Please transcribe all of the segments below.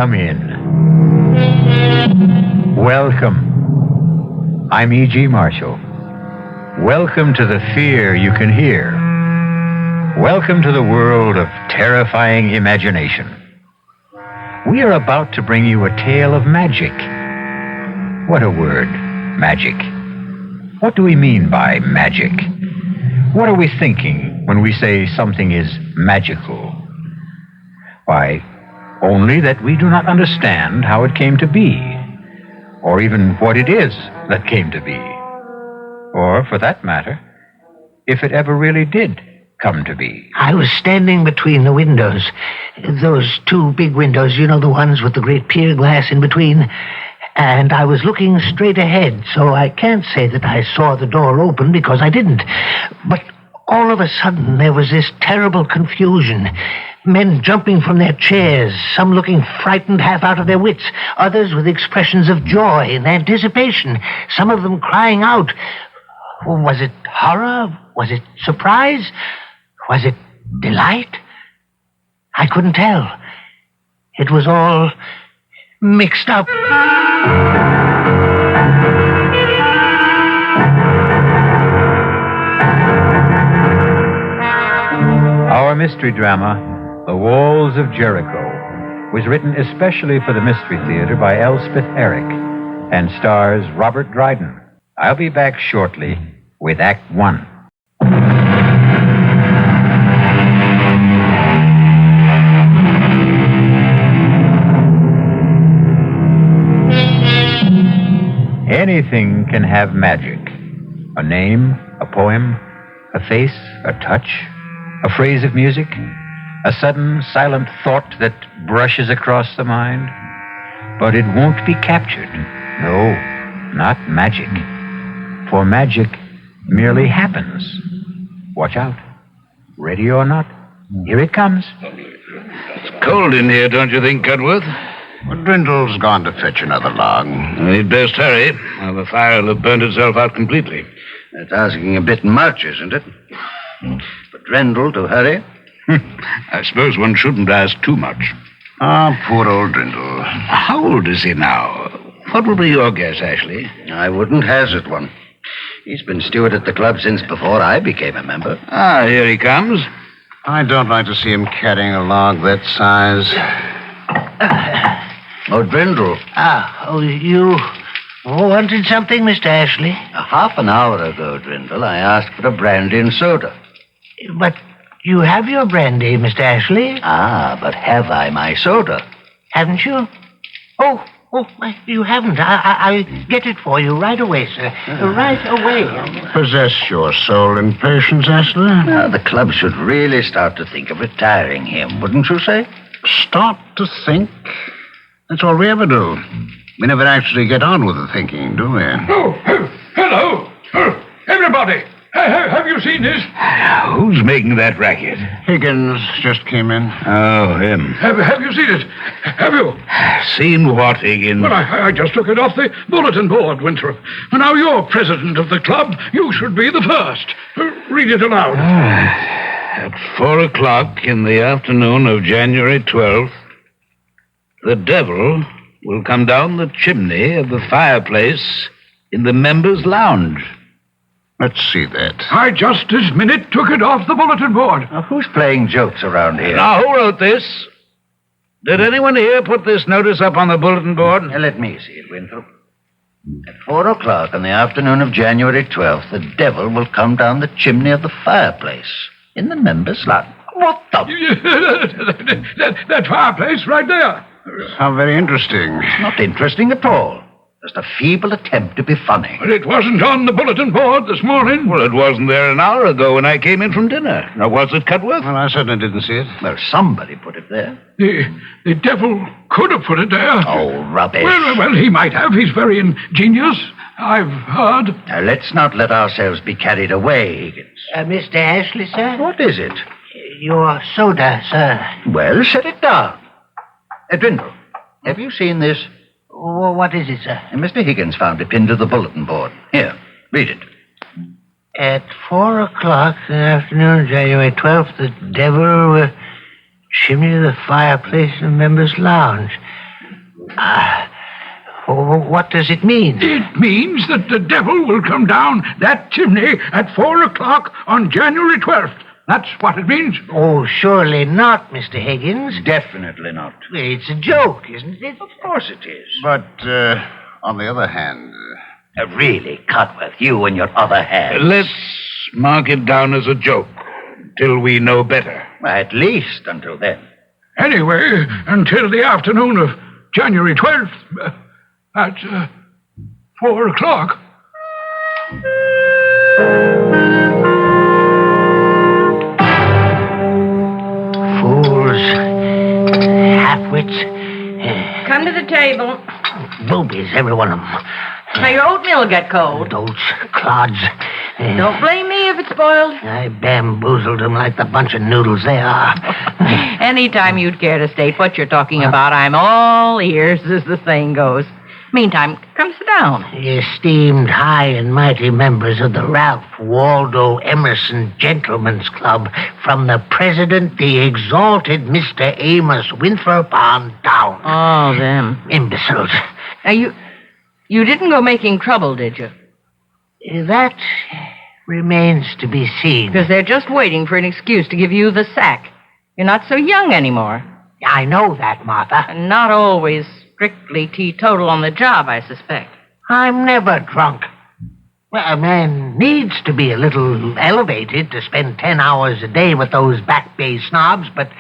come in. Welcome. I'm E.G. Marshall. Welcome to the fear you can hear. Welcome to the world of terrifying imagination. We are about to bring you a tale of magic. What a word, magic. What do we mean by magic? What are we thinking when we say something is magical? Why, only that we do not understand how it came to be, or even what it is that came to be, or, for that matter, if it ever really did come to be. I was standing between the windows, those two big windows, you know, the ones with the great pier glass in between, and I was looking straight ahead, so I can't say that I saw the door open because I didn't. But all of a sudden, there was this terrible confusion. Men jumping from their chairs, some looking frightened half out of their wits, others with expressions of joy and anticipation, some of them crying out. Was it horror? Was it surprise? Was it delight? I couldn't tell. It was all mixed up. Our mystery drama, The Walls of Jericho, was written especially for the Mystery Theater by Elspeth Eric and stars Robert Dryden. I'll be back shortly with Act One. Anything can have magic. A name, a poem, a face, a touch, a phrase of music, a sudden silent thought that brushes across the mind. But it won't be captured. No, not magic. For magic merely happens. Watch out. Ready or not, here it comes. It's cold in here, don't you think, Cudworth? Well, Drindle's gone to fetch another log. We'd best hurry, or the fire will have burnt itself out completely. That's asking a bit much, isn't it? For Drindle to hurry? I suppose one shouldn't ask too much. Ah, poor old Drindle. How old is he now? What would be your guess, Ashley? I wouldn't hazard one. He's been steward at the club since before I became a member. Ah, here he comes. I don't like to see him carrying a log that size. Oh, Drindle. You wanted something, Mr. Ashley? Half an hour ago, Drindle, I asked for a brandy and soda. But you have your brandy, Mr. Ashley. Ah, but have I my soda? Haven't you? Oh, you haven't. I'll get it for you right away, sir. Right away. Possess your soul in patience, Ashley. Now, the club should really start to think of retiring him, wouldn't you say? Start to think? That's all we ever do. We never actually get on with the thinking, do we? Oh, hello. Everybody, have you seen this? Who's making that racket? Higgins just came in. Oh, him. Have you seen it? Have you? Seen what, Higgins? Well, I just took it off the bulletin board, Winthrop. Now, you're president of the club. You should be the first. Read it aloud. At 4:00 in the afternoon of January 12th, the devil will come down the chimney of the fireplace in the members' lounge. Let's see that. I just this minute took it off the bulletin board. Now, who's playing jokes around here? Now, who wrote this? Did anyone here put this notice up on the bulletin board? Now, let me see it, Winthrop. At 4:00 in the afternoon of January 12th, the devil will come down the chimney of the fireplace in the members' lounge. What the? that fireplace right there. How very interesting. It's not interesting at all. Just a feeble attempt to be funny. But it wasn't on the bulletin board this morning. Well, it wasn't there an hour ago when I came in from dinner. Now, was it, Cudworth? Well, I certainly didn't see it. Well, somebody put it there. The devil could have put it there. Oh, rubbish. Well, he might have. He's very ingenious, I've heard. Now, let's not let ourselves be carried away, Higgins. Mr. Ashley, sir? What is it? Your soda, sir. Well, set it down. Drindle, have you seen this? What is it, sir? Mr. Higgins found it pinned to the bulletin board. Here, read it. At 4:00 in the afternoon, January 12th, the devil will chimney the fireplace in the members' lounge. What does it mean? It means that the devil will come down that chimney at 4 o'clock on January 12th. That's what it means. Oh, surely not, Mr. Higgins. Definitely not. It's a joke, isn't it? Of course it is. But, on the other hand... Really, Cotworth, you and your other hand. Let's mark it down as a joke till we know better. At least until then. Anyway, until the afternoon of January 12th at 4 o'clock. Fools. Half-wits. Come to the table. Boobies, every one of them. Now, your oatmeal will get cold. Oats, clods. Don't blame me if it's spoiled. I bamboozled them like the bunch of noodles they are. Anytime you'd care to state what you're talking about, I'm all ears, as the saying goes. Meantime, come sit down. Esteemed high and mighty members of the Ralph Waldo Emerson Gentlemen's Club, from the president, the exalted Mr. Amos Winthrop on down. Oh, them. Imbeciles. Now, you didn't go making trouble, did you? That remains to be seen. Because they're just waiting for an excuse to give you the sack. You're not so young anymore. I know that, Martha. And not always strictly teetotal on the job, I suspect. I'm never drunk. Well, a man needs to be a little elevated to spend 10 hours a day with those Back Bay snobs, but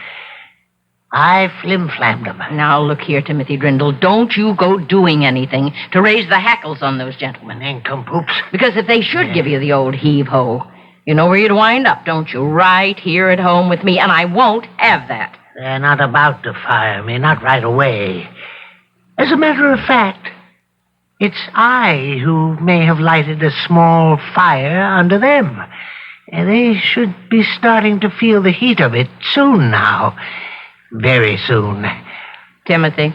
I flim-flammed them. Now, look here, Timothy Drindle. Don't you go doing anything to raise the hackles on those gentlemen. Nincompoops. Because if they should give you the old heave-ho, you know where you'd wind up, don't you? Right here at home with me, and I won't have that. They're not about to fire me, not right away. As a matter of fact, it's I who may have lighted a small fire under them. They should be starting to feel the heat of it soon now. Very soon. Timothy,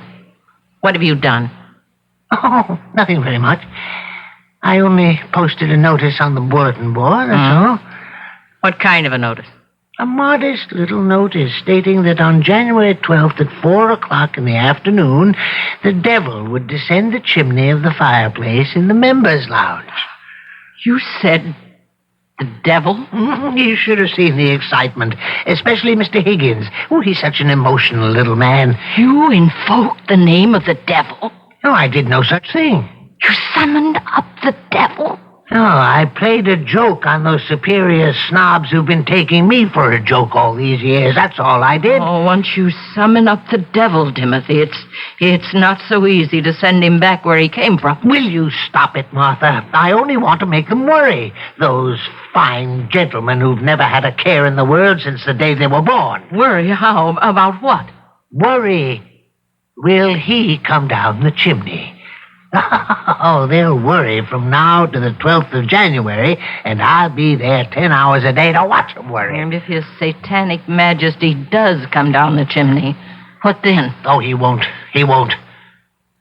what have you done? Oh, nothing very much. I only posted a notice on the bulletin board, that's all. What kind of a notice? A modest little notice stating that on January 12th at 4 o'clock in the afternoon, the devil would descend the chimney of the fireplace in the members' lounge. You said the devil? You should have seen the excitement, especially Mr. Higgins. Oh, he's such an emotional little man. You invoked the name of the devil? No, I did no such thing. You summoned up the devil? No, I played a joke on those superior snobs who've been taking me for a joke all these years. That's all I did. Oh, once you summon up the devil, Timothy, it's not so easy to send him back where he came from. Will you stop it, Martha? I only want to make them worry. Those fine gentlemen who've never had a care in the world since the day they were born. Worry? How? About what? Worry. Will he come down the chimney? Oh, they'll worry from now to the 12th of January, and I'll be there 10 hours a day to watch them worry. And if his satanic majesty does come down the chimney, what then? Oh, he won't. He won't.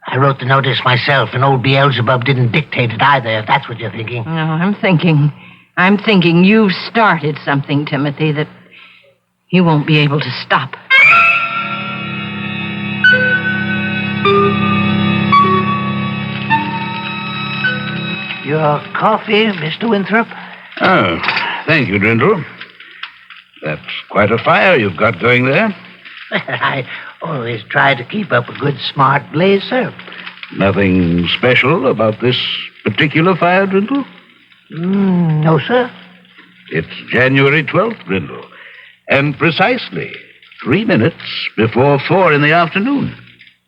I wrote the notice myself, and old Beelzebub didn't dictate it either, if that's what you're thinking. No, I'm thinking you started something, Timothy, that he won't be able to stop. Your coffee, Mr. Winthrop? Oh, thank you, Drindle. That's quite a fire you've got going there. I always try to keep up a good, smart blaze, sir. Nothing special about this particular fire, Drindle? No, sir. It's January 12th, Drindle. And precisely 3 minutes before 4 in the afternoon.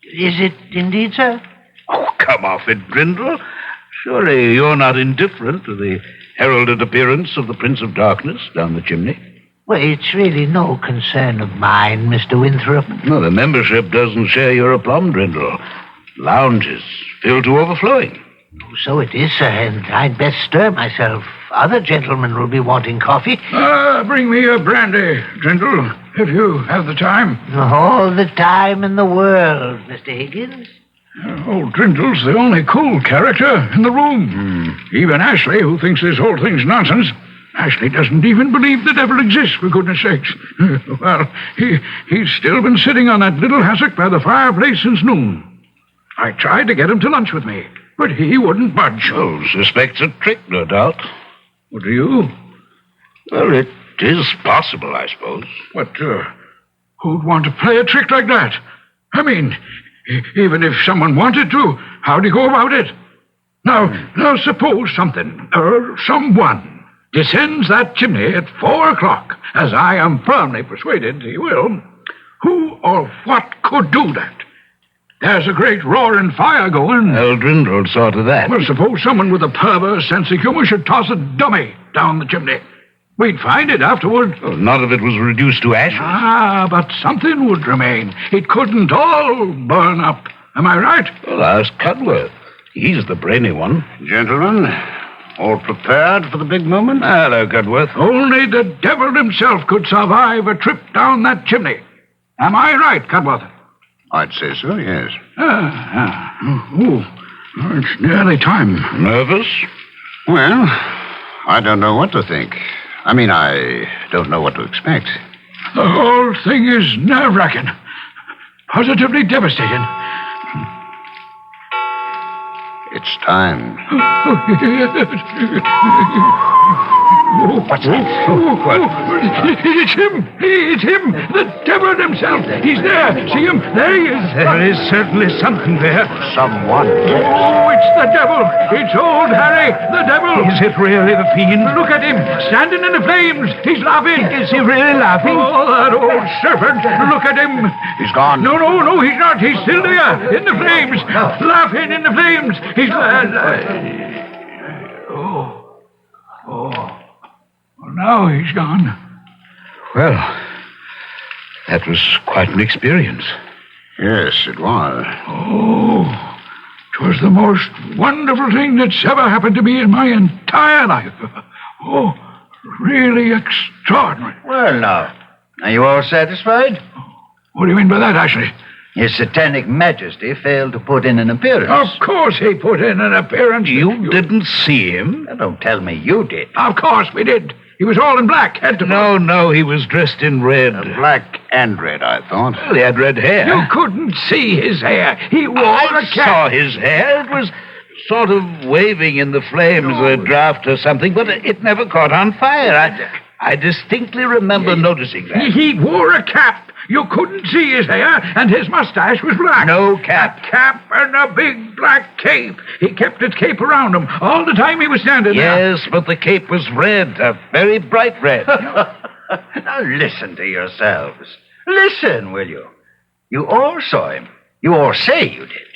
Is it indeed, sir? Oh, come off it, Drindle. Surely you're not indifferent to the heralded appearance of the Prince of Darkness down the chimney? Well, it's really no concern of mine, Mr. Winthrop. No, the membership doesn't share your aplomb, Drindle. Lounges filled to overflowing. So it is, sir, and I'd best stir myself. Other gentlemen will be wanting coffee. Bring me a brandy, Drindle, if you have the time. All the time in the world, Mr. Higgins. Old Drindle's the only cool character in the room. Even Ashley, who thinks this whole thing's nonsense. Ashley doesn't even believe the devil exists, for goodness sakes. Well, he's still been sitting on that little hassock by the fireplace since noon. I tried to get him to lunch with me, but he wouldn't budge. Oh, suspects a trick, no doubt. What do you? Well, it is possible, I suppose. But who'd want to play a trick like that? I mean, even if someone wanted to, how'd he go about it? Now suppose something, or someone, descends that chimney at 4 o'clock, as I am firmly persuaded he will. Who or what could do that? There's a great roaring fire going. Drindle saw to that. Well, suppose someone with a perverse sense of humor should toss a dummy down the chimney. We'd find it afterward. Well, none of it was reduced to ashes. But something would remain. It couldn't all burn up. Am I right? Well, ask Cudworth. He's the brainy one. Gentlemen, all prepared for the big moment? Hello, Cudworth. Only the devil himself could survive a trip down that chimney. Am I right, Cudworth? I'd say so, yes. It's nearly time. Nervous? Well, I don't know what to think. I mean, I don't know what to expect. The whole thing is nerve-wracking. Positively devastating. It's time. What's that? It's him! It's him! The devil himself! He's there! See him? There he is! There is certainly something there. Someone. Oh, it's the devil! It's old Harry, the devil! Is it really the fiend? Look at him, standing in the flames! He's laughing! Is he really laughing? Oh, that old serpent! Look at him! He's gone. No, he's not. He's still there, in the flames! Laughing in the flames! He's... Well, now he's gone. Well, that was quite an experience. Yes, it was. Oh, 'twas the most wonderful thing that's ever happened to me in my entire life. Oh, really extraordinary. Well, now, are you all satisfied? What do you mean by that, Ashley? His Satanic Majesty failed to put in an appearance. Of course he put in an appearance. You didn't see him? Now, don't tell me you did. Of course we did. He was all in black, head to foot. No, he was dressed in red. Black and red, I thought. Well, he had red hair. You couldn't see his hair. He wore I a cap. saw his hair. It was sort of waving in the flames, a draft or something, but it never caught on fire. I distinctly remember noticing that. He wore a cap. You couldn't see his hair, and his mustache was black. No cap. A cap and a big black cape. He kept his cape around him all the time he was standing there. Yes, but the cape was red, a very bright red. Now listen to yourselves. Listen, will you? You all saw him. You all say you did.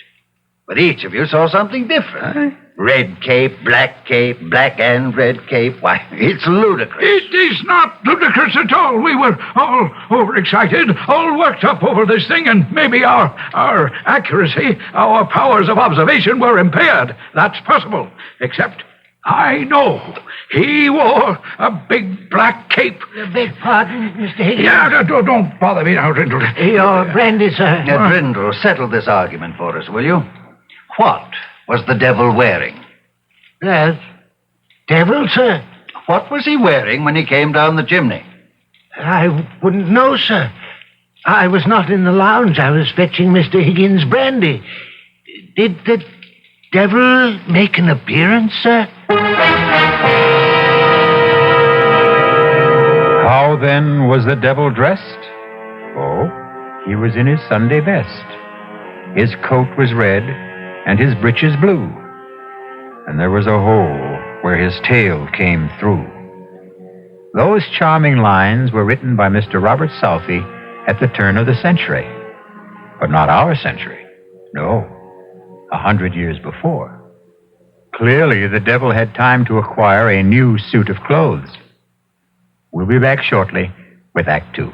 But each of you saw something different. Red cape, black and red cape. Why, it's ludicrous. It is not ludicrous at all. We were all overexcited, all worked up over this thing, and maybe our accuracy, our powers of observation were impaired. That's possible. Except, I know he wore a big black cape. Beg pardon, Mr. Higgins? Yeah, don't bother me now, Drindle. Your brandy, sir. Now, Drindle, settle this argument for us, will you? What was the devil wearing? Devil, sir? What was he wearing when he came down the chimney? I wouldn't know, sir. I was not in the lounge. I was fetching Mr. Higgins' brandy. Did the devil make an appearance, sir? How then was the devil dressed? Oh, he was in his Sunday best. His coat was red, and his breeches blue, and there was a hole where his tail came through. Those charming lines were written by Mr. Robert Southey at the turn of the century, but not our century. No, 100 years before. Clearly, the devil had time to acquire a new suit of clothes. We'll be back shortly with Act Two.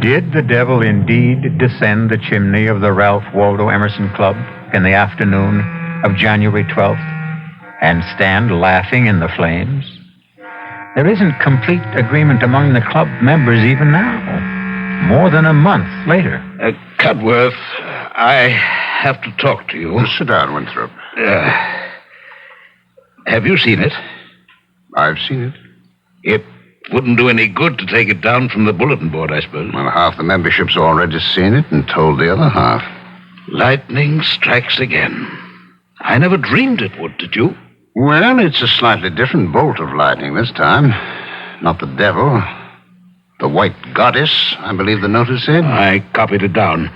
Did the devil indeed descend the chimney of the Ralph Waldo Emerson Club in the afternoon of January 12th and stand laughing in the flames? There isn't complete agreement among the club members even now, more than a month later. Cudworth, I have to talk to you. Sit down, Winthrop. Have you seen it? I've seen it. It wouldn't do any good to take it down from the bulletin board, I suppose. Well, half the membership's already seen it and told the other half. Lightning strikes again. I never dreamed it would, did you? Well, it's a slightly different bolt of lightning this time. Not the devil. The white goddess, I believe the notice said. I copied it down.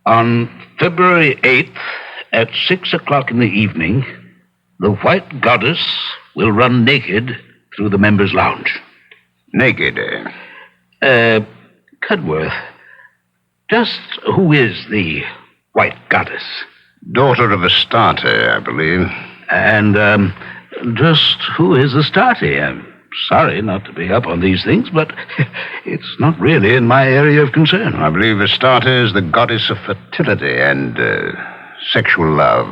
On February 8th, at 6 o'clock in the evening, the white goddess will run naked through the members' lounge. Naked, eh? Cudworth, just who is the white goddess? Daughter of Astarte, I believe. And, just who is Astarte? I'm sorry not to be up on these things, but it's not really in my area of concern. I believe Astarte is the goddess of fertility and sexual love.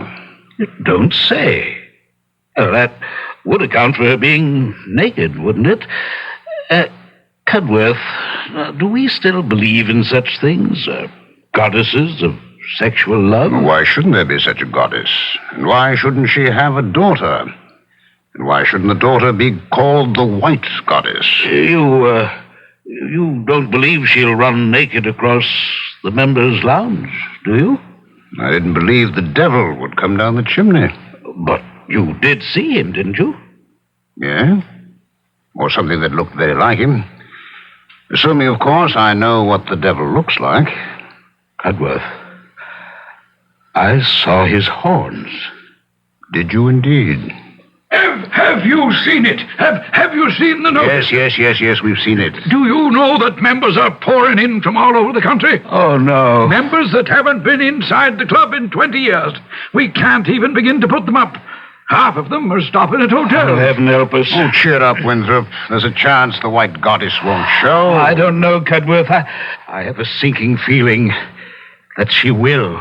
You don't say. Well, that would account for her being naked, wouldn't it? Cudworth, do we still believe in such things? Goddesses of sexual love? Why shouldn't there be such a goddess? And why shouldn't she have a daughter? And why shouldn't the daughter be called the white goddess? You don't believe she'll run naked across the members' lounge, do you? I didn't believe the devil would come down the chimney. But you did see him, didn't you? Yeah? Or something that looked very like him. Assuming, of course, I know what the devil looks like. Cudworth, I saw his horns. Did you indeed? Have you seen it? Have you seen the notice? Yes, we've seen it. Do you know that members are pouring in from all over the country? Oh, no. Members that haven't been inside the club in 20 years. We can't even begin to put them up. Half of them are stopping at hotels. Oh, heaven help us. Oh, cheer up, Winthrop. There's a chance the white goddess won't show. I don't know, Cudworth. I have a sinking feeling that she will.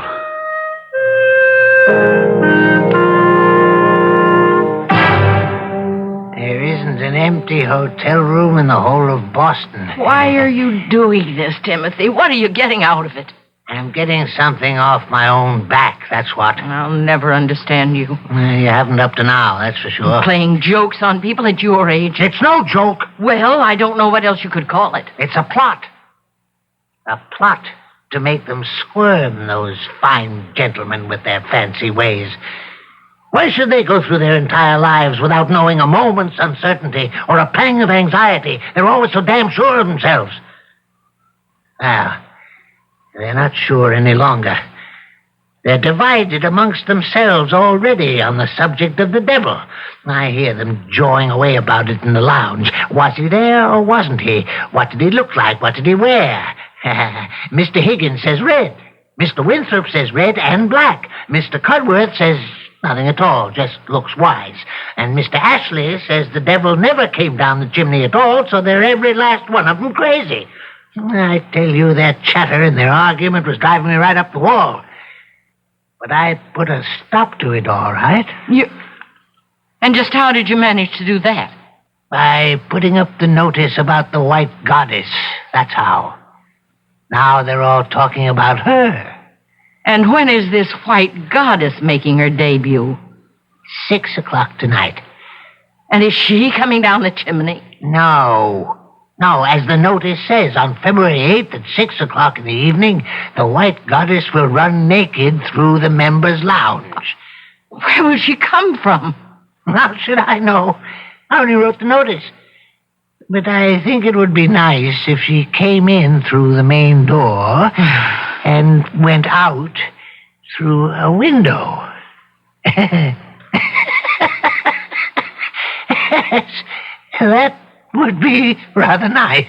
There isn't an empty hotel room in the whole of Boston. Why are you doing this, Timothy? What are you getting out of it? I'm getting something off my own back, that's what. I'll never understand you. You haven't up to now, that's for sure. Playing jokes on people at your age. It's no joke. Well, I don't know what else you could call it. It's a plot. A plot to make them squirm, those fine gentlemen with their fancy ways. Why should they go through their entire lives without knowing a moment's uncertainty or a pang of anxiety? They're always so damn sure of themselves. Well, they're not sure any longer. They're divided amongst themselves already on the subject of the devil. I hear them jawing away about it in the lounge. Was he there or wasn't he? What did he look like? What did he wear? Mr. Higgins says red. Mr. Winthrop says red and black. Mr. Cudworth says nothing at all, just looks wise. And Mr. Ashley says the devil never came down the chimney at all, so they're every last one of them crazy. I tell you, their chatter and their argument was driving me right up the wall. But I put a stop to it, all right. And just how did you manage to do that? By putting up the notice about the white goddess. That's how. Now they're all talking about her. And when is this white goddess making her debut? 6 o'clock tonight. And is she coming down the chimney? No, as the notice says, on February 8th at 6 o'clock in the evening, the white goddess will run naked through the members' lounge. Where will she come from? How should I know? I only wrote the notice. But I think it would be nice if she came in through the main door and went out through a window. Yes, that would be rather nice.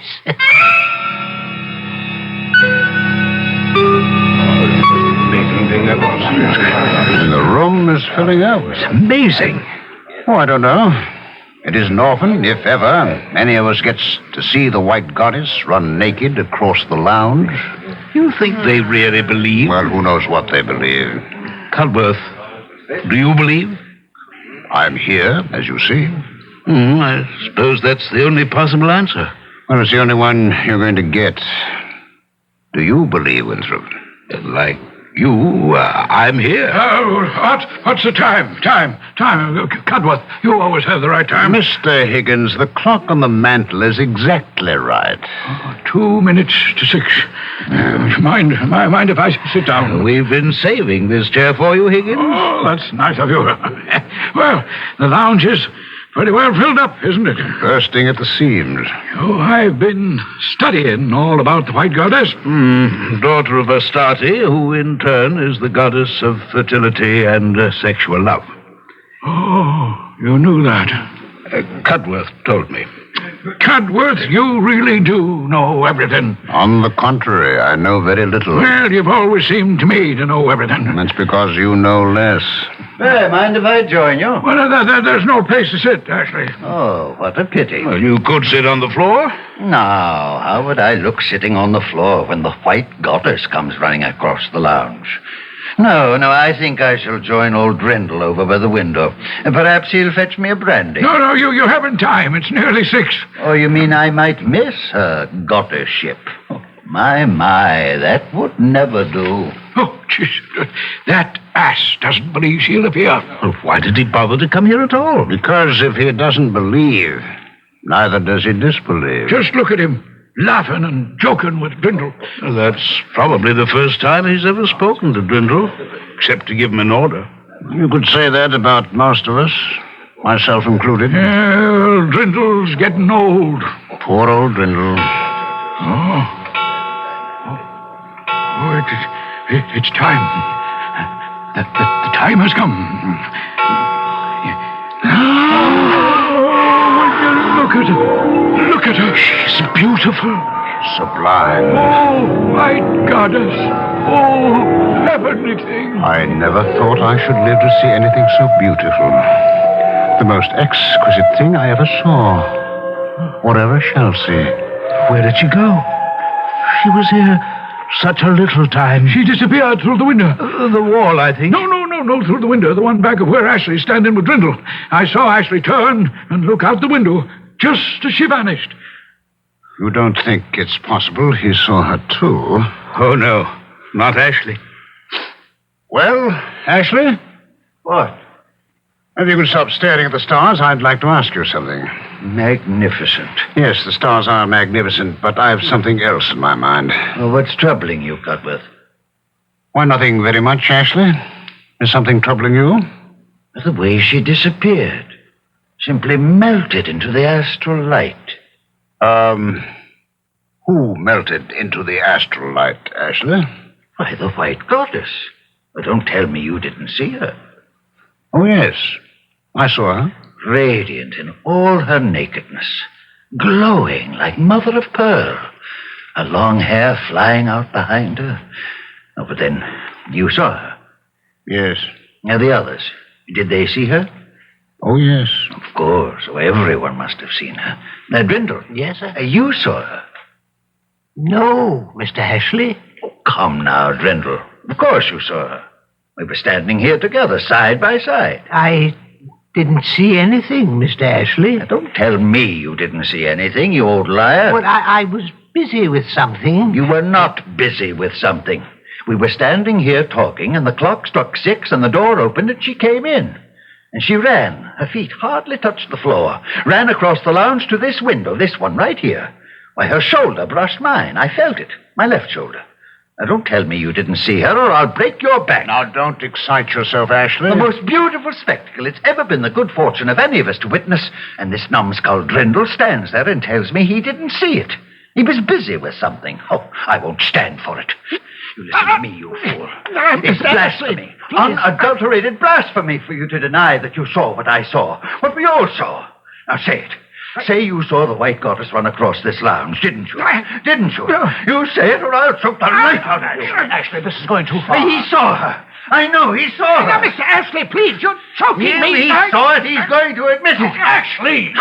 The room is filling up. It's amazing. Oh, I don't know. It isn't often, if ever, any of us gets to see the white goddess run naked across the lounge. You think they really believe? Well, who knows what they believe. Cudworth, do you believe? I'm here, as you see. I suppose that's the only possible answer. Well, it's the only one you're going to get. Do you believe, Winthrop? I'm here. What's the time? Time. Cudworth, you always have the right time. Mr. Higgins, the clock on the mantel is exactly right. 2 minutes to 6. Mind if I sit down? We've been saving this chair for you, Higgins. Oh, that's nice of you. Well, the lounge is pretty well filled up, isn't it? Bursting at the seams. Oh, I've been studying all about the White Goddess. Daughter of Astarte, who in turn is the goddess of fertility and sexual love. Oh, you knew that. Cudworth told me. Cudworth, you really do know everything. On the contrary, I know very little. Well, you've always seemed to me to know everything. That's because you know less. Hey, mind if I join you? Well, there's no place to sit, Ashley. Oh, what a pity. Well, you could sit on the floor. Now, how would I look sitting on the floor when the White Goddess comes running across the lounge? No, I think I shall join old Drindle over by the window. And perhaps he'll fetch me a brandy. No, you haven't time. It's nearly 6. Oh, you mean I might miss her goddessship? Oh, my, that would never do. Oh, jeez. That ass doesn't believe she'll appear. Well, why did he bother to come here at all? Because if he doesn't believe, neither does he disbelieve. Just look at him, laughing and joking with Drindle. Well, that's probably the first time he's ever spoken to Drindle, except to give him an order. You could say that about most of us, myself included. Well, Drindle's getting old. Poor old Drindle. It's time. The time has come. Look at her. She's beautiful. Sublime. Oh, White Goddess. Oh, heavenly thing. I never thought I should live to see anything so beautiful. The most exquisite thing I ever saw, or ever shall see. Where did she go? She was here such a little time. She disappeared through the window. The wall, I think. No, through the window, the one back of where Ashley's standing with Drindle. I saw Ashley turn and look out the window just as she vanished. You don't think it's possible he saw her too? Oh, no, not Ashley. Well, Ashley? What? If you could stop staring at the stars, I'd like to ask you something. Magnificent. Yes, the stars are magnificent, but I have something else in my mind. Well, what's troubling you, Cudworth? Why, nothing very much, Ashley. Is something troubling you? The way she disappeared. Simply melted into the astral light. Who melted into the astral light, Ashley? Why, the White Goddess. Well, don't tell me you didn't see her. Oh, yes. I saw her. Radiant in all her nakedness. Glowing like mother of pearl. Her long hair flying out behind her. Oh, but then, you saw her. Yes. Now, the others, did they see her? Oh, yes. Of course. Oh, everyone must have seen her. Now, Drindle. Yes, sir? You saw her. No, Mr. Ashley. Oh, come now, Drindle. Of course you saw her. We were standing here together, side by side. I didn't see anything, Mr. Ashley. Now, don't tell me you didn't see anything, you old liar. Well, I was busy with something. You were not busy with something. We were standing here talking, and the clock struck 6, and the door opened, and she came in. And she ran. Her feet hardly touched the floor. Ran across the lounge to this window, this one right here. Why, her shoulder brushed mine. I felt it. My left shoulder. Now, don't tell me you didn't see her, or I'll break your back. Now, don't excite yourself, Ashley. The most beautiful spectacle it's ever been the good fortune of any of us to witness, and this numbskull Drindle stands there and tells me he didn't see it. He was busy with something. Oh, I won't stand for it. You listen to me, you fool. It's blasphemy. Unadulterated blasphemy for you to deny that you saw what I saw. What we all saw. Now, say it. Say you saw the White Goddess run across this lounge, didn't you? Didn't you? You say it or I'll choke the life out of you. Ashley, this is going too far. He saw her. I know he saw her. Now, Mr. Ashley, please, you're choking me. He saw it. He's going to admit it. Ashley!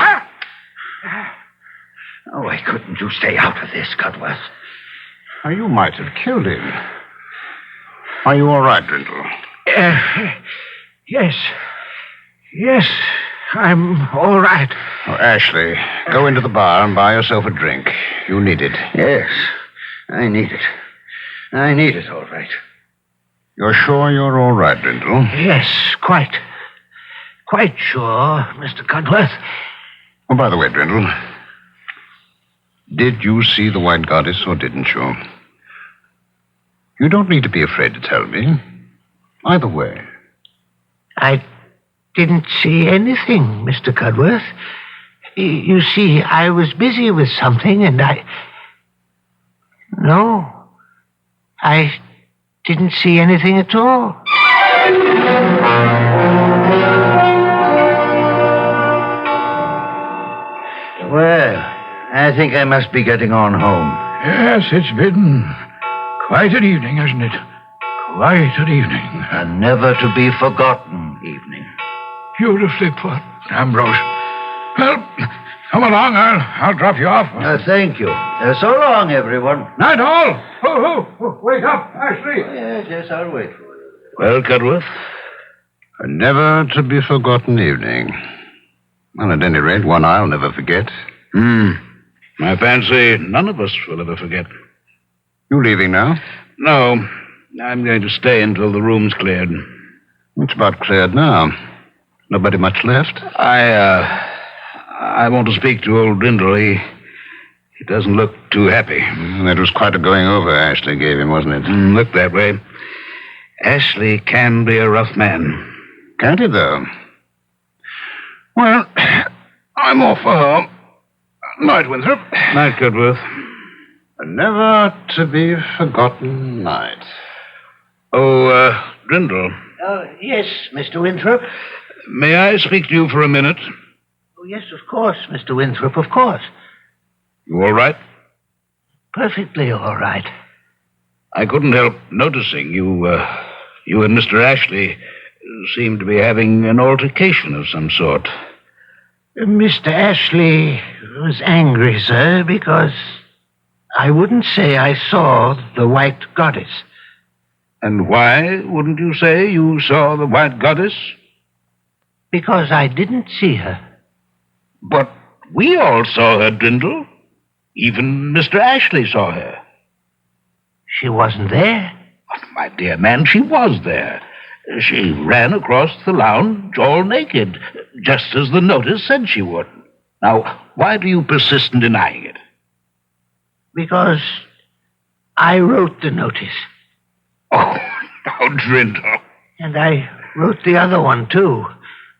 Oh, why couldn't you stay out of this, Cudworth? Oh, you might have killed him. Are you all right, Drindle? Yes. Yes, I'm all right. Oh, Ashley, go into the bar and buy yourself a drink. You need it. Yes, I need it. I need it, all right. You're sure you're all right, Drindle? Yes, quite. Quite sure, Mr. Cudworth. Oh, by the way, Drindle, did you see the White Goddess or didn't you? You don't need to be afraid to tell me. Either way. I didn't see anything, Mr. Cudworth. You see, I was busy with something, and No, I didn't see anything at all. Well, I think I must be getting on home. Yes, it's been quite an evening, hasn't it? Quite an evening. A never to be forgotten evening. Beautifully put, Ambrose. Well, come along. I'll drop you off. Thank you. So long, everyone. Night all. Oh, wake up, Ashley. Yes, I'll wait for you. Well, Cudworth? A never to be forgotten evening. Well, at any rate, one I'll never forget. I fancy none of us will ever forget. You leaving now? No, I'm going to stay until the room's cleared. It's about cleared now. Nobody much left? I want to speak to old Drindle. He doesn't look too happy. That was quite a going over Ashley gave him, wasn't it? Looked that way. Ashley can be a rough man. Can't he, though? Well, I'm off for home. Night, Winthrop. Night, Cudworth. A never to be forgotten night. Oh, Drindle. Yes, Mr. Winthrop. May I speak to you for a minute? Oh, yes, of course, Mr. Winthrop, of course. You all right? Perfectly all right. I couldn't help noticing you and Mr. Ashley seem to be having an altercation of some sort. Mr. Ashley was angry, sir, because I wouldn't say I saw the White Goddess. And why wouldn't you say you saw the White Goddess? Because I didn't see her. But we all saw her, Drindle. Even Mr. Ashley saw her. She wasn't there. But, my dear man, she was there. She ran across the lounge all naked, just as the notice said she would. Now, why do you persist in denying it? Because I wrote the notice. Oh, now, Drindle. And I wrote the other one, too,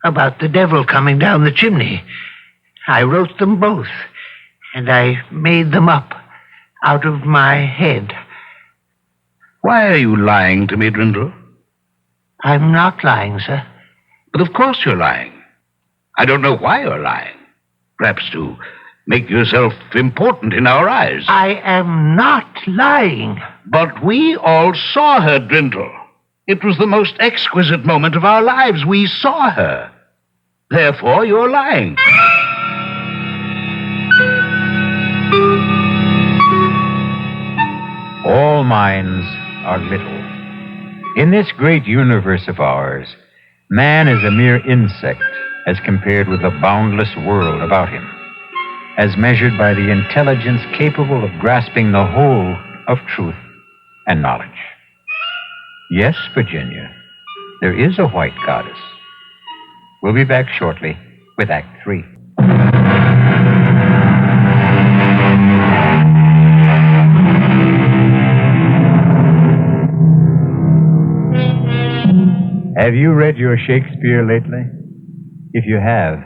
about the devil coming down the chimney. I wrote them both, and I made them up out of my head. Why are you lying to me, Drindle? I'm not lying, sir. But of course you're lying. I don't know why you're lying. Perhaps to make yourself important in our eyes. I am not lying. But we all saw her, Drindle. It was the most exquisite moment of our lives. We saw her. Therefore, you're lying. All minds are little. In this great universe of ours, man is a mere insect as compared with the boundless world about him, as measured by the intelligence capable of grasping the whole of truth and knowledge. Yes, Virginia, there is a White Goddess. We'll be back shortly with Act 3. Have you read your Shakespeare lately? If you have,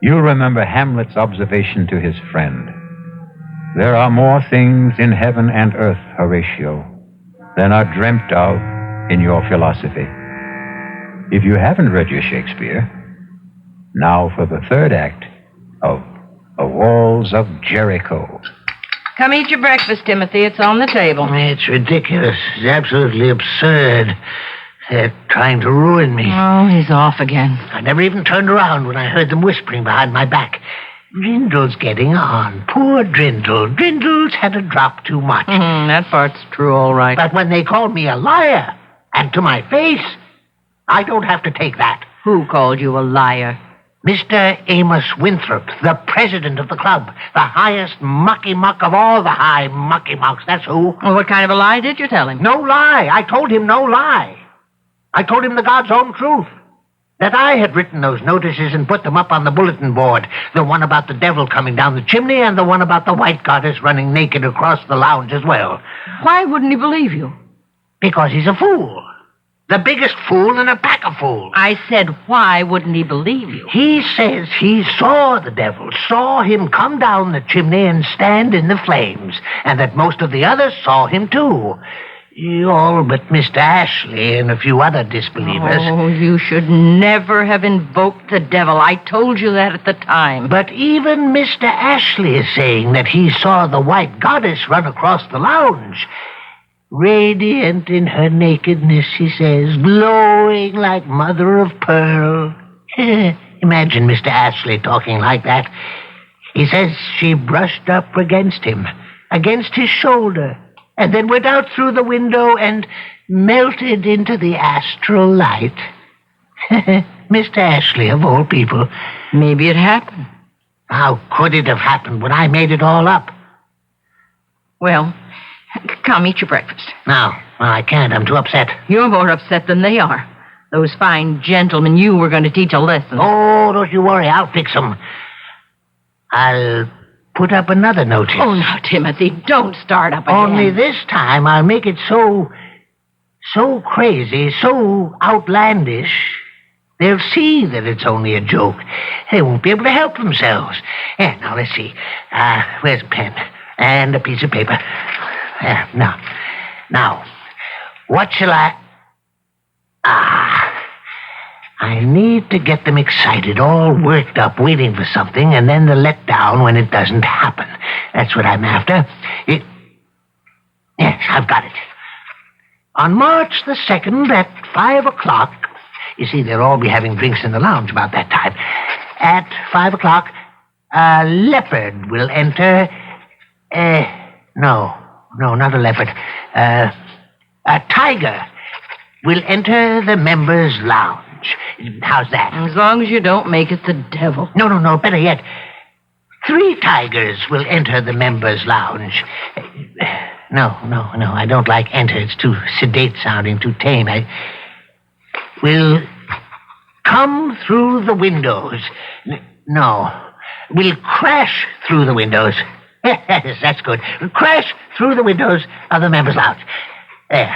you'll remember Hamlet's observation to his friend. There are more things in heaven and earth, Horatio, than are dreamt of in your philosophy. If you haven't read your Shakespeare, now for the third act of The Walls of Jericho. Come eat your breakfast, Timothy. It's on the table. It's ridiculous. It's absolutely absurd. They're trying to ruin me. Oh, he's off again. I never even turned around when I heard them whispering behind my back. Drindle's getting on. Poor Drindle. Drindle's had a drop too much. That part's true, all right. But when they call me a liar, and to my face, I don't have to take that. Who called you a liar? Mr. Amos Winthrop, the president of the club, the highest mucky-muck of all the high mucky-mucks, that's who. Well, what kind of a lie did you tell him? No lie. I told him no lie. I told him the God's own truth. That I had written those notices and put them up on the bulletin board. The one about the devil coming down the chimney and the one about the white goddess running naked across the lounge as well. Why wouldn't he believe you? Because he's a fool. The biggest fool in a pack of fools. I said, why wouldn't he believe you? He says he saw the devil, saw him come down the chimney and stand in the flames, and that most of the others saw him too. All but Mr. Ashley and a few other disbelievers. Oh, you should never have invoked the devil. I told you that at the time. But even Mr. Ashley is saying that he saw the white goddess run across the lounge. Radiant in her nakedness, he says, glowing like mother of pearl. Imagine Mr. Ashley talking like that. He says she brushed up against him, against his shoulder, and then went out through the window and melted into the astral light. Mr. Ashley, of all people. Maybe it happened. How could it have happened when I made it all up? Well, come eat your breakfast. No, I can't. I'm too upset. You're more upset than they are. Those fine gentlemen you were going to teach a lesson. Oh, don't you worry. I'll fix them. I'll put up another notice. Oh, now, Timothy, don't start up again. Only this time I'll make it so crazy, so outlandish, they'll see that it's only a joke. They won't be able to help themselves. Yeah, now, let's see. Where's a pen? And a piece of paper. Now, what shall I... I need to get them excited, all worked up, waiting for something, and then they're let down when it doesn't happen. That's what I'm after. Yes, I've got it. On March the 2nd at 5 o'clock, you see, they'll all be having drinks in the lounge about that time. At 5 o'clock, a leopard will enter... No, not a leopard. A tiger will enter the members' lounge. How's that? As long as you don't make it the devil. No, better yet. 3 tigers will enter the members' lounge. No, I don't like enter. It's too sedate sounding, too tame. Will come through the windows. Will crash through the windows. Yes, that's good. Will crash through the windows of the members' lounge. There.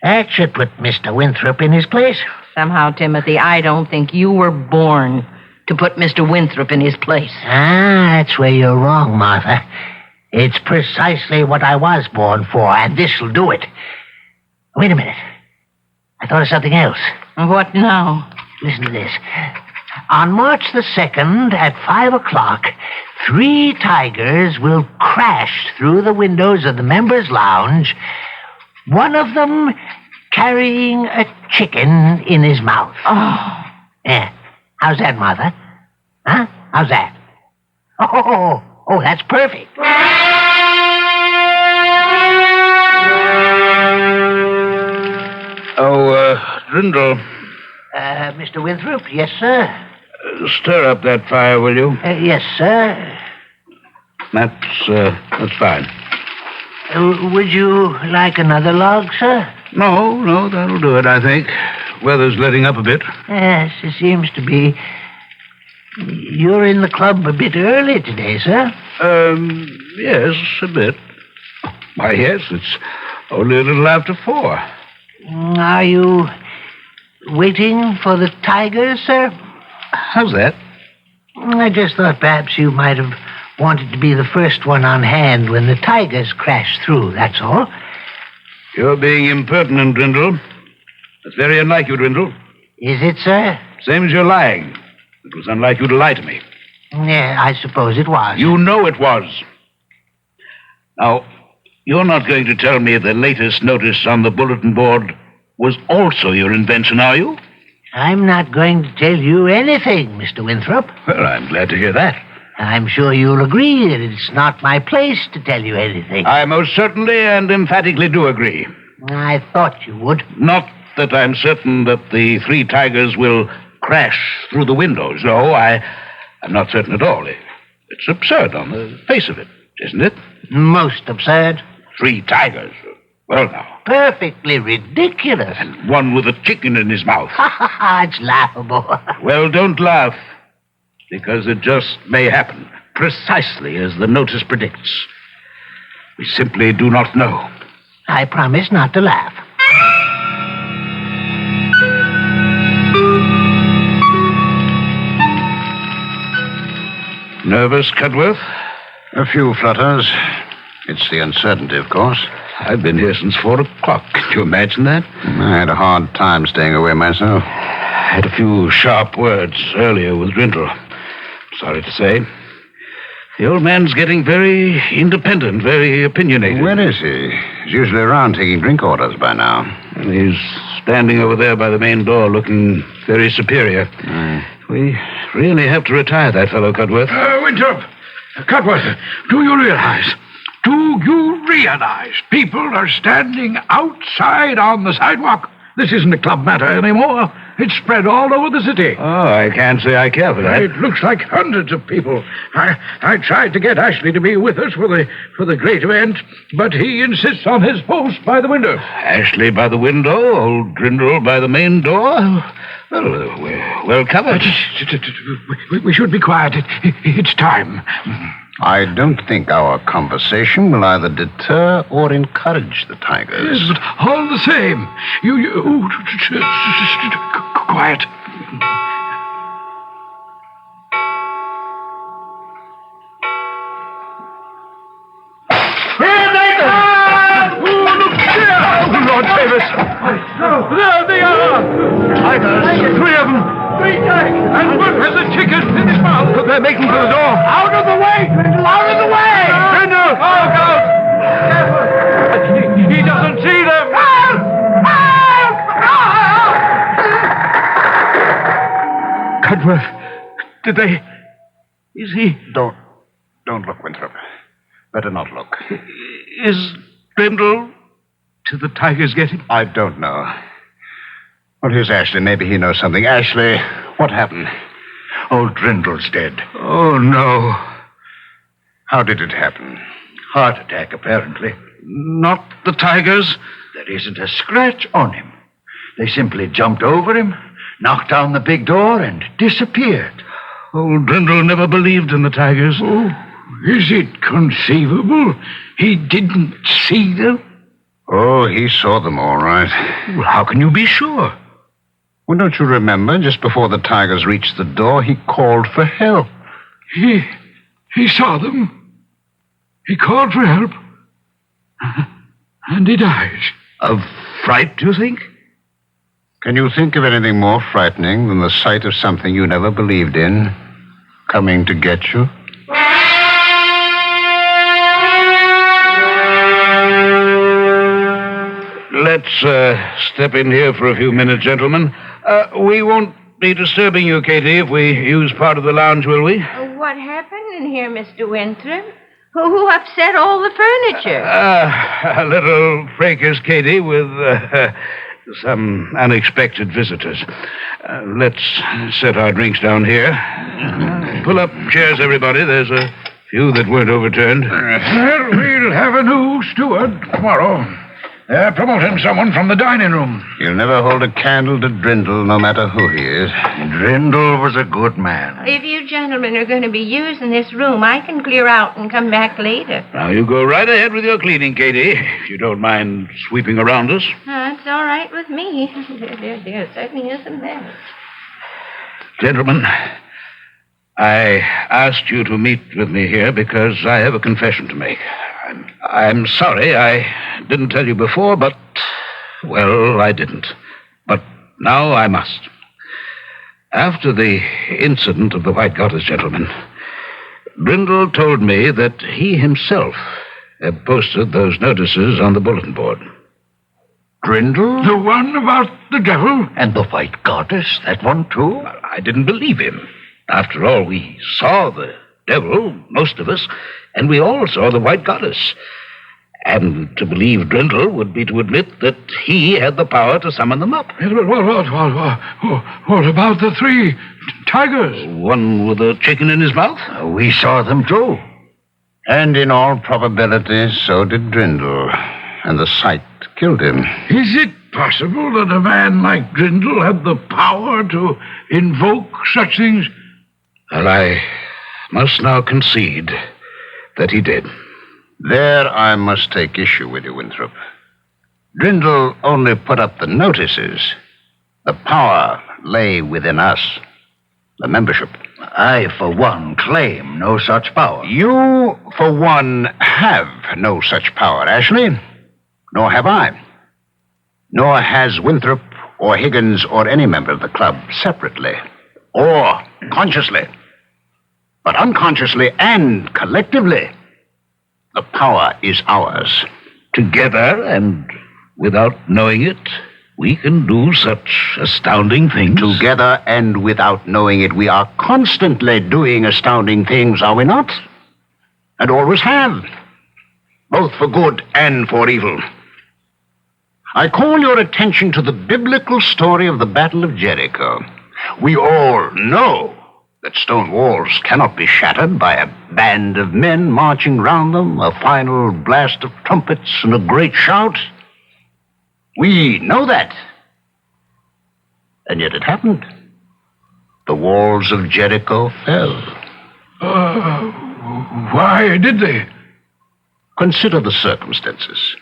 That should put Mr. Winthrop in his place. Somehow, Timothy, I don't think you were born to put Mr. Winthrop in his place. That's where you're wrong, Martha. It's precisely what I was born for, and this'll do it. Wait a minute. I thought of something else. What now? Listen to this. On March the 2nd at 5 o'clock, 3 tigers will crash through the windows of the members' lounge, one of them carrying a chicken in his mouth. Oh. Yeah. How's that, Martha? Huh? How's that? Oh, that's perfect. Drindle. Mr. Winthrop, yes, sir? Stir up that fire, will you? Yes, sir. That's fine. Would you like another log, sir? No, that'll do it, I think. Weather's letting up a bit. Yes, it seems to be. You're in the club a bit early today, sir. Yes, a bit. Why, yes, it's only a little after 4. Are you waiting for the tigers, sir? How's that? I just thought perhaps you might have wanted to be the first one on hand when the tigers crashed through, that's all. You're being impertinent, Drindle. That's very unlike you, Drindle. Is it, sir? Same as you're lying. It was unlike you to lie to me. Yeah, I suppose it was. You know it was. Now, you're not going to tell me the latest notice on the bulletin board was also your invention, are you? I'm not going to tell you anything, Mr. Winthrop. Well, I'm glad to hear that. I'm sure you'll agree that it's not my place to tell you anything. I most certainly and emphatically do agree. I thought you would. Not that I'm certain that the 3 tigers will crash through the windows. No, I'm not certain at all. It's absurd on the face of it, isn't it? Most absurd. 3 tigers. Well, now. Perfectly ridiculous. And one with a chicken in his mouth. It's laughable. Well, don't laugh, because it just may happen, precisely as the notice predicts. We simply do not know. I promise not to laugh. Nervous, Cudworth? A few flutters. It's the uncertainty, of course. I've been here since 4 o'clock. Can you imagine that? I had a hard time staying away myself. I had a few sharp words earlier with Drindle. Sorry to say. The old man's getting very independent, very opinionated. Where is he? He's usually around taking drink orders by now. He's standing over there by the main door looking very superior. We really have to retire that fellow, Cudworth. Winthrop! Cudworth, do you realize people are standing outside on the sidewalk? This isn't a club matter anymore. It's spread all over the city. Oh, I can't say I care for that. It looks like hundreds of people. I tried to get Ashley to be with us for the great event, but he insists on his post by the window. Ashley by the window, old Drindle by the main door. Well, we're well covered. We should be quiet. It's time. I don't think our conversation will either deter or encourage the tigers. Yes, but all the same, you quiet. Here they come! Look there! Lord Davis! There they are! Tigers, 3 of them. 3 tigers! And one has a chicken in his mouth. They're making for the door. Out of the way! Out of the way! Brindle! Oh, God! He doesn't see them! Help! Help! Cudworth, did they... Is he... Don't look, Winthrop. Better not look. Is Brindle... Did the tigers get him? I don't know. Well, here's Ashley. Maybe he knows something. Ashley, what happened? Old Drindle's dead. Oh, no. How did it happen? Heart attack, apparently. Not the tigers? There isn't a scratch on him. They simply jumped over him, knocked down the big door, and disappeared. Old Drindle never believed in the tigers. Oh, is it conceivable he didn't see them? Oh, he saw them all right. Well, how can you be sure? Well, don't you remember, just before the tigers reached the door, he called for help. He saw them. He called for help. And he died. Of fright, do you think? Can you think of anything more frightening than the sight of something you never believed in coming to get you? Let's step in here for a few minutes, gentlemen. We won't be disturbing you, Katie, if we use part of the lounge, will we? What happened in here, Mr. Winthrop? Who upset all the furniture? A little fracas, Katie, with some unexpected visitors. Let's set our drinks down here. Pull up chairs, everybody. There's a few that weren't overturned. Well, we'll have a new steward tomorrow. They're promoting someone from the dining room. You'll never hold a candle to Drindle, no matter who he is. Drindle was a good man. If you gentlemen are going to be using this room, I can clear out and come back later. Now, you go right ahead with your cleaning, Katie, if you don't mind sweeping around us. That's all right with me. There certainly isn't that. Gentlemen, I asked you to meet with me here because I have a confession to make. I'm sorry I didn't tell you before, but, well, I didn't. But now I must. After the incident of the White Goddess, gentlemen, Brindle told me that he himself had posted those notices on the bulletin board. Drindle? The one about the devil? And the White Goddess, that one too? I didn't believe him. After all, we saw the devil, most of us, and we all saw the White Goddess. And to believe Drindle would be to admit that he had the power to summon them up. Yes, but what about the three tigers? One with a chicken in his mouth? We saw them too. And in all probability, so did Drindle. And the sight killed him. Is it possible that a man like Drindle had the power to invoke such things? Well, I must now concede that he did. There I must take issue with you, Winthrop. Drindle only put up the notices. The power lay within us, the membership. I, for one, claim no such power. You, for one, have no such power, Ashley. Nor have I. Nor has Winthrop or Higgins or any member of the club separately or consciously. But unconsciously and collectively, the power is ours. Together and without knowing it, we can do such astounding things. Together and without knowing it, we are constantly doing astounding things, are we not? And always have, both for good and for evil. I call your attention to the biblical story of the Battle of Jericho. We all know that stone walls cannot be shattered by a band of men marching round them, a final blast of trumpets, and a great shout. We know that. And yet it happened. The walls of Jericho fell. Why did they? Consider the circumstances.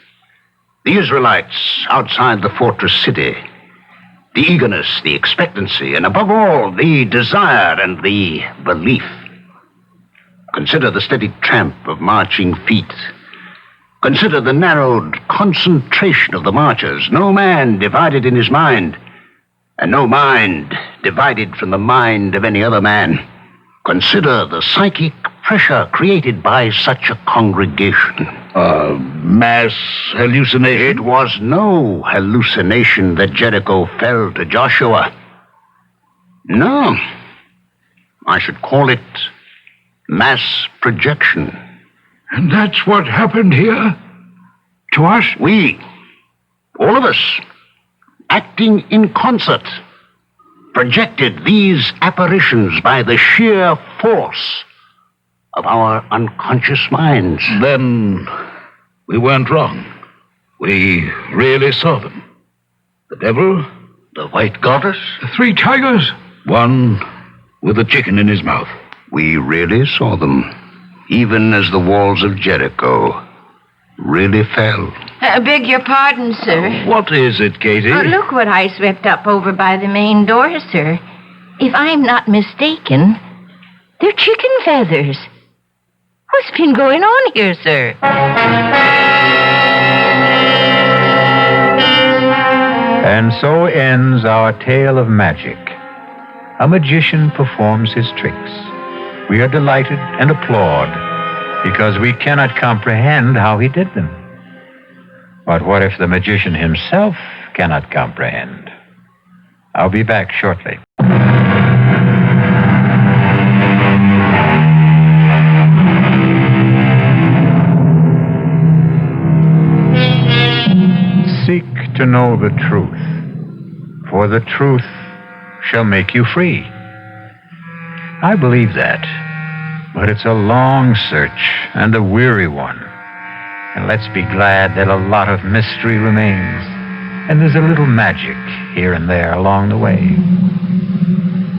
The Israelites outside the fortress city, the eagerness, the expectancy, and above all, the desire and the belief. Consider the steady tramp of marching feet. Consider the narrowed concentration of the marchers. No man divided in his mind, and no mind divided from the mind of any other man. Consider the psychic pressure created by such a congregation. Mass hallucination? It was no hallucination that Jericho fell to Joshua. No. I should call it mass projection. And that's what happened here? To us? We, all of us, acting in concert, projected these apparitions by the sheer force of our unconscious minds. Then we weren't wrong. We really saw them. The devil, The white goddess? The three tigers? one with a chicken in his mouth. We really saw them, even as the walls of Jericho really fell. Beg your pardon, sir. What is it, Katie? Oh, look what I swept up over by the main door, sir. If I'm not mistaken, they're chicken feathers. What's been going on here, sir? And so ends our tale of magic. A magician performs his tricks. We are delighted and applaud because we cannot comprehend how he did them. But what if the magician himself cannot comprehend? I'll be back shortly. Seek to know the truth, for the truth shall make you free. I believe that, but it's a long search and a weary one. And let's be glad that a lot of mystery remains, and there's a little magic here and there along the way.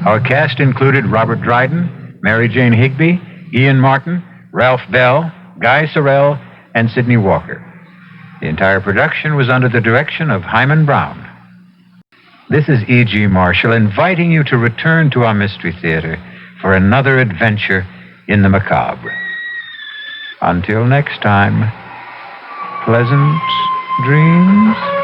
Our cast included Robert Dryden, Mary Jane Higby, Ian Martin, Ralph Bell, Guy Sorel, and Sidney Walker. The entire production was under the direction of Hyman Brown. This is E.G. Marshall inviting you to return to our Mystery Theater for another adventure in the macabre. Until next time, pleasant dreams.